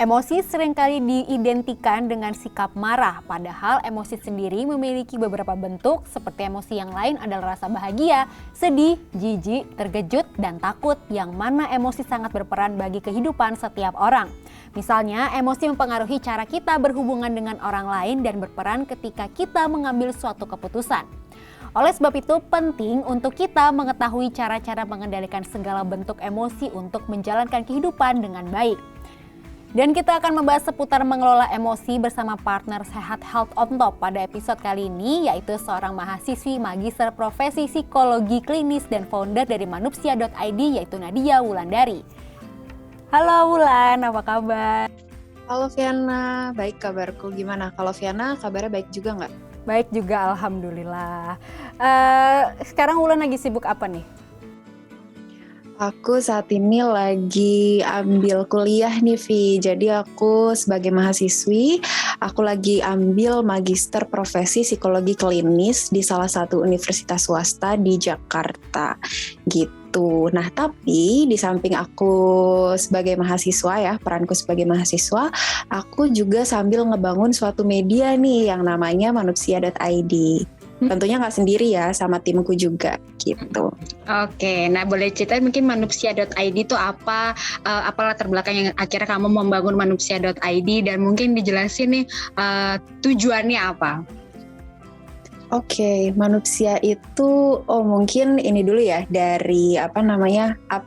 Emosi seringkali diidentikan dengan sikap marah, padahal emosi sendiri memiliki beberapa bentuk seperti emosi yang lain adalah rasa bahagia, sedih, jijik, terkejut, dan takut, yang mana emosi sangat berperan bagi kehidupan setiap orang. Misalnya, emosi mempengaruhi cara kita berhubungan dengan orang lain dan berperan ketika kita mengambil suatu keputusan. Oleh sebab itu, penting untuk kita mengetahui cara-cara mengendalikan segala bentuk emosi untuk menjalankan kehidupan dengan baik. Dan kita akan membahas seputar mengelola emosi bersama partner Sehat Health on Top pada episode kali ini, yaitu seorang mahasiswi magister profesi psikologi klinis dan founder dari manupsia.id, yaitu Nadia Wulandari. Halo Wulan, apa kabar? Halo Viana, baik kabarku. Gimana? Kalau Viana kabarnya baik juga nggak? Baik juga, alhamdulillah. Sekarang Wulan lagi sibuk apa nih? Aku saat ini lagi ambil kuliah nih Vi. Jadi aku sebagai mahasiswi, aku lagi ambil magister profesi psikologi klinis di salah satu universitas swasta di Jakarta gitu. Nah tapi di samping aku sebagai mahasiswa ya, peranku sebagai mahasiswa, aku juga sambil ngebangun suatu media nih yang namanya manupsia.id. Tentunya nggak sendiri ya, sama timku juga gitu. Oke, nah boleh cerita mungkin manupsia.id itu apa latar belakang yang akhirnya kamu membangun manupsia.id, dan mungkin dijelasin nih tujuannya apa? Oke, manupsia itu, mungkin ini dulu ya, dari apa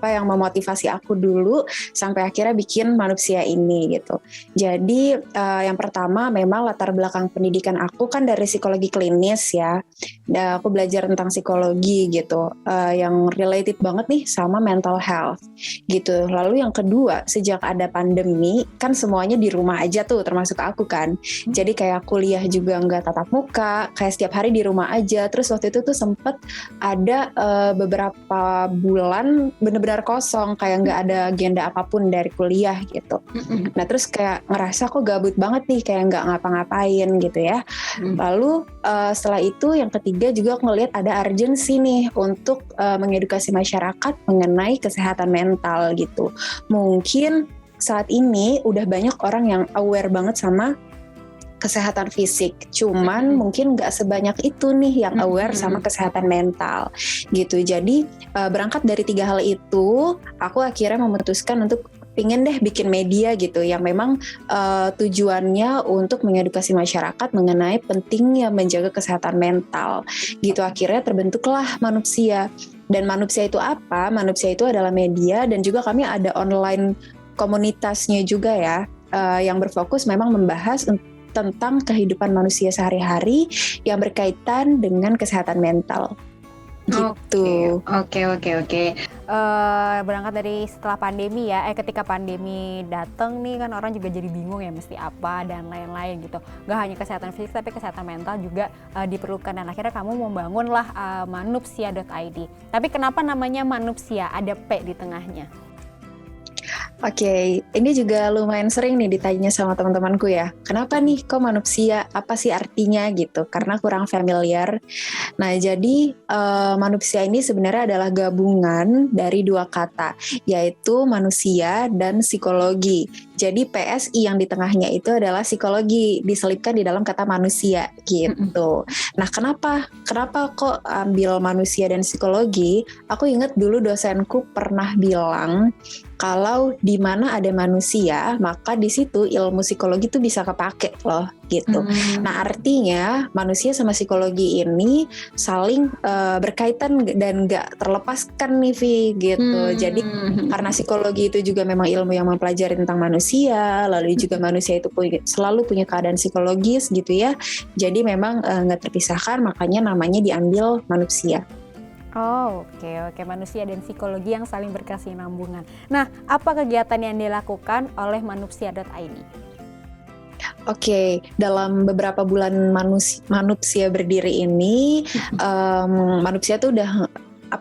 yang memotivasi aku dulu sampai akhirnya bikin manupsia ini gitu. Jadi yang pertama memang latar belakang pendidikan aku kan dari psikologi klinis ya. Aku belajar tentang psikologi gitu, yang related banget nih sama mental health gitu. Lalu yang kedua, sejak ada pandemi kan semuanya di rumah aja tuh, termasuk aku kan. Jadi kayak kuliah juga nggak tatap muka, kayak setiap hari di rumah aja. Terus waktu itu tuh sempet ada beberapa bulan benar-benar kosong, kayak nggak ada agenda apapun dari kuliah gitu. Nah terus kayak ngerasa kok gabut banget nih, kayak nggak ngapa-ngapain gitu ya. Lalu setelah itu yang ketiga juga aku ngeliat ada urgency nih untuk mengedukasi masyarakat mengenai kesehatan mental gitu. Mungkin saat ini udah banyak orang yang aware banget sama kesehatan fisik, cuman mungkin nggak sebanyak itu nih yang aware sama kesehatan mental gitu. Jadi berangkat dari 3 hal itu, aku akhirnya memutuskan untuk pingin deh bikin media gitu yang memang tujuannya untuk mengedukasi masyarakat mengenai pentingnya menjaga kesehatan mental gitu. Akhirnya terbentuklah Manupsia. Dan Manupsia itu apa? Manupsia itu adalah media, dan juga kami ada online komunitasnya juga ya, yang berfokus memang membahas tentang kehidupan manusia sehari-hari yang berkaitan dengan kesehatan mental. Gitu. Oke. Berangkat dari setelah pandemi ya, ketika pandemi datang nih kan orang juga jadi bingung ya mesti apa dan lain-lain gitu. Gak hanya kesehatan fisik tapi kesehatan mental juga diperlukan, dan akhirnya kamu membangunlah manupsia.id. Tapi kenapa namanya Manupsia? Ada P di tengahnya. Oke, ini juga lumayan sering nih ditanya sama teman-temanku ya. Kenapa nih kok Manupsia? Apa sih artinya gitu? Karena kurang familiar. Nah, jadi Manupsia ini sebenarnya adalah gabungan dari 2 kata, yaitu manusia dan psikologi. Jadi PSI yang di tengahnya itu adalah psikologi, diselipkan di dalam kata manusia gitu. Nah, kenapa kok ambil manusia dan psikologi? Aku ingat dulu dosenku pernah bilang kalau di mana ada manusia, maka di situ ilmu psikologi itu bisa kepake loh gitu. Nah, artinya manusia sama psikologi ini saling berkaitan dan nggak terlepaskan nih Vi gitu. Jadi karena psikologi itu juga memang ilmu yang mempelajari tentang manusia, lalu juga manusia itu selalu punya keadaan psikologis gitu ya. Jadi memang nggak terpisahkan, makanya namanya diambil Manupsia. Oh, oke. Manusia dan psikologi yang saling berkesinambungan. Nah, apa kegiatan yang dilakukan oleh manupsia.id? Oke, dalam beberapa bulan Manupsia berdiri ini, Manupsia tuh udah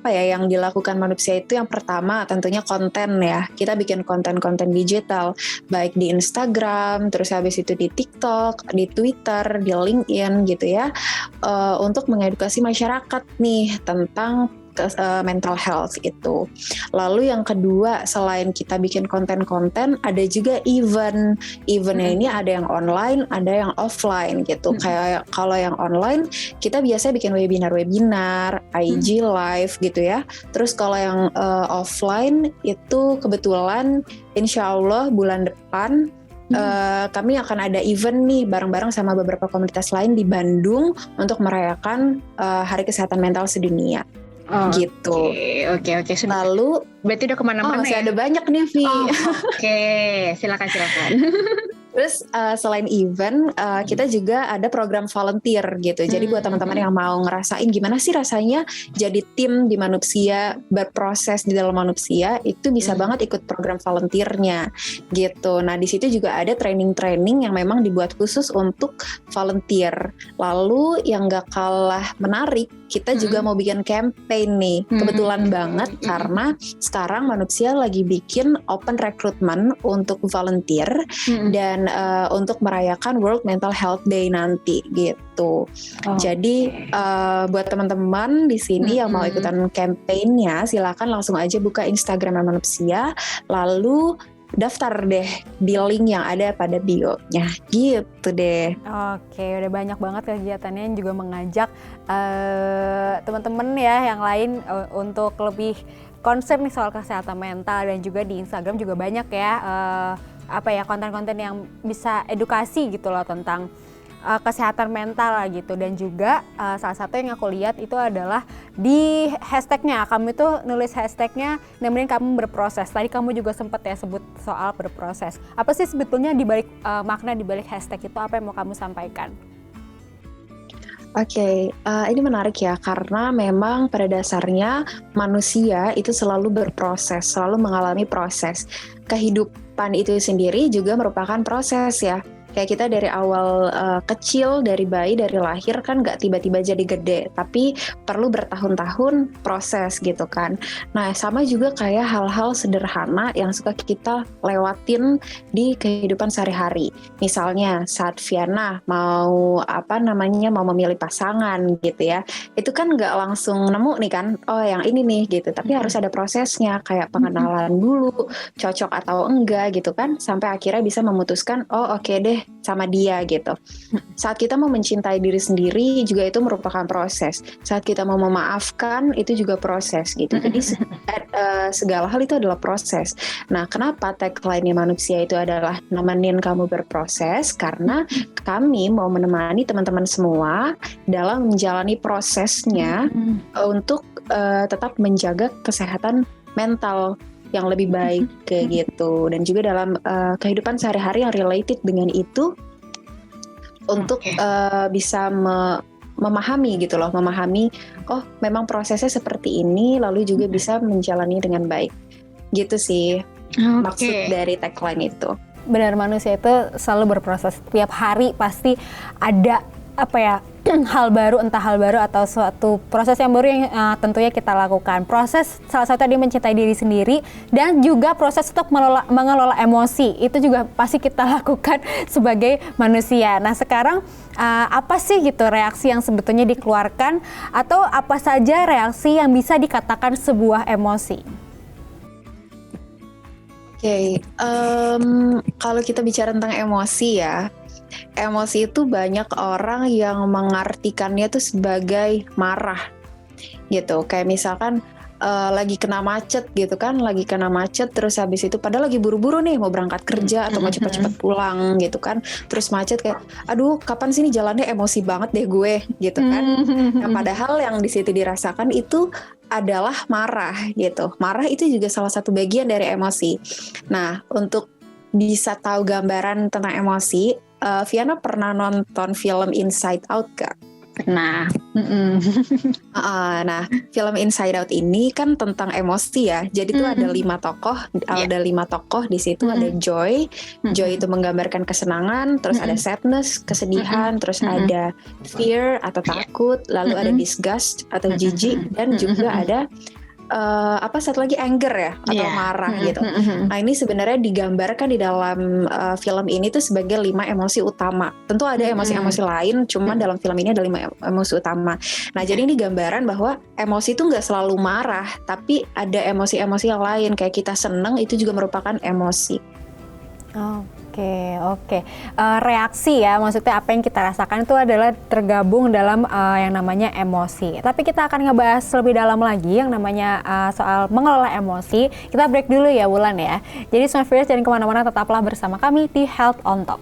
yang dilakukan Manupsia itu yang pertama tentunya konten ya. Kita bikin konten-konten digital, baik di Instagram, terus habis itu di TikTok, di Twitter, di LinkedIn gitu ya, untuk mengedukasi masyarakat nih tentang mental health itu. Lalu yang kedua, selain kita bikin konten-konten, ada juga eventnya ini ada yang online, ada yang offline gitu. Kayak kalau yang online kita biasanya bikin webinar, IG live gitu ya. Terus kalau yang offline itu kebetulan insya Allah bulan depan kami akan ada event nih bareng-bareng sama beberapa komunitas lain di Bandung untuk merayakan Hari Kesehatan Mental Sedunia. Gitu. Oke. Lalu berarti udah kemana-mana masih ya? ada banyak nih, Vi. Oke, silakan. Terus selain event, kita juga ada program volunteer gitu. Jadi buat teman-teman yang mau ngerasain gimana sih rasanya jadi tim di Manupsia, berproses di dalam Manupsia, itu bisa banget ikut program volunteernya gitu. Nah di situ juga ada training-training yang memang dibuat khusus untuk volunteer. Lalu yang gak kalah menarik, kita juga mau bikin campaign nih. Kebetulan banget karena sekarang Manupsia lagi bikin open recruitment untuk volunteer dan untuk merayakan World Mental Health Day nanti gitu. Jadi buat teman-teman di sini yang mau ikutan campaignnya, silakan langsung aja buka Instagram Manupsia, lalu daftar deh di link yang ada pada bio-nya gitu deh. Oke, udah banyak banget kegiatannya yang juga mengajak teman-teman ya yang lain untuk lebih concern nih soal kesehatan mental, dan juga di Instagram juga banyak ya konten-konten yang bisa edukasi gitu loh tentang kesehatan mental lah gitu. Dan juga salah satu yang aku lihat itu adalah di hashtagnya, kamu itu nulis hashtagnya nemenin kamu berproses. Tadi kamu juga sempat ya sebut soal berproses. Apa sih sebetulnya dibalik makna dibalik hashtag itu, apa yang mau kamu sampaikan? Oke, ini menarik ya karena memang pada dasarnya manusia itu selalu berproses, selalu mengalami proses. Kehidupan itu sendiri juga merupakan proses ya. Kayak kita dari awal kecil, dari bayi, dari lahir kan nggak tiba-tiba jadi gede, tapi perlu bertahun-tahun proses gitu kan. Nah sama juga kayak hal-hal sederhana yang suka kita lewatin di kehidupan sehari-hari. Misalnya saat Viana mau mau memilih pasangan gitu ya, itu kan nggak langsung nemu nih kan, oh yang ini nih gitu, tapi harus ada prosesnya kayak pengenalan dulu, cocok atau enggak gitu kan, sampai akhirnya bisa memutuskan, oh oke deh sama dia gitu. Saat kita mau mencintai diri sendiri juga itu merupakan proses. Saat kita mau memaafkan itu juga proses gitu. Jadi segala hal itu adalah proses. Nah, kenapa tagline-nya Manupsia itu adalah nemenin kamu berproses? Karena kami mau menemani teman-teman semua dalam menjalani prosesnya untuk tetap menjaga kesehatan mental yang lebih baik kayak gitu, dan juga dalam kehidupan sehari-hari yang related dengan itu untuk bisa memahami gitu loh, memahami oh memang prosesnya seperti ini, lalu juga bisa menjalani dengan baik gitu sih maksud dari tagline itu. Benar, manusia itu selalu berproses, tiap hari pasti ada hal baru, entah hal baru atau suatu proses yang baru yang tentunya kita lakukan. Proses salah satu tadi mencintai diri sendiri, dan juga proses untuk mengelola emosi, itu juga pasti kita lakukan sebagai manusia. Nah sekarang apa sih gitu reaksi yang sebetulnya dikeluarkan, atau apa saja reaksi yang bisa dikatakan sebuah emosi? Oke, kalau kita bicara tentang emosi ya, emosi itu banyak orang yang mengartikannya tuh sebagai marah gitu. Kayak misalkan lagi kena macet gitu kan, lagi kena macet terus habis itu padahal lagi buru-buru nih mau berangkat kerja atau mau cepat-cepat pulang gitu kan, terus macet kayak aduh kapan sih ini jalannya, emosi banget deh gue gitu kan. Nah, padahal yang di situ dirasakan itu adalah marah gitu. Marah itu juga salah satu bagian dari emosi. Nah, untuk bisa tahu gambaran tentang emosi, Viana pernah nonton film Inside Out gak? Nah, nah film Inside Out ini kan tentang emosi ya. Jadi tuh ada 5 tokoh, ada 5 tokoh di situ. Ada Joy. Joy itu menggambarkan kesenangan, terus ada sadness, kesedihan, terus ada fear atau takut, lalu ada disgust atau jijik, dan juga ada satu lagi anger ya atau marah gitu. Nah ini sebenarnya digambarkan di dalam film ini tuh sebagai 5 emosi utama. Tentu ada emosi-emosi lain, cuman dalam film ini ada 5 emosi utama. Nah jadi ini gambaran bahwa emosi itu nggak selalu marah, tapi ada emosi-emosi yang lain kayak kita seneng itu juga merupakan emosi. Oke. Reaksi ya, maksudnya apa yang kita rasakan itu adalah tergabung dalam yang namanya emosi. Tapi kita akan ngebahas lebih dalam lagi yang namanya soal mengelola emosi. Kita break dulu ya Wulan ya. Jadi Smart Viewers jangan kemana-mana, tetaplah bersama kami di Health on Top.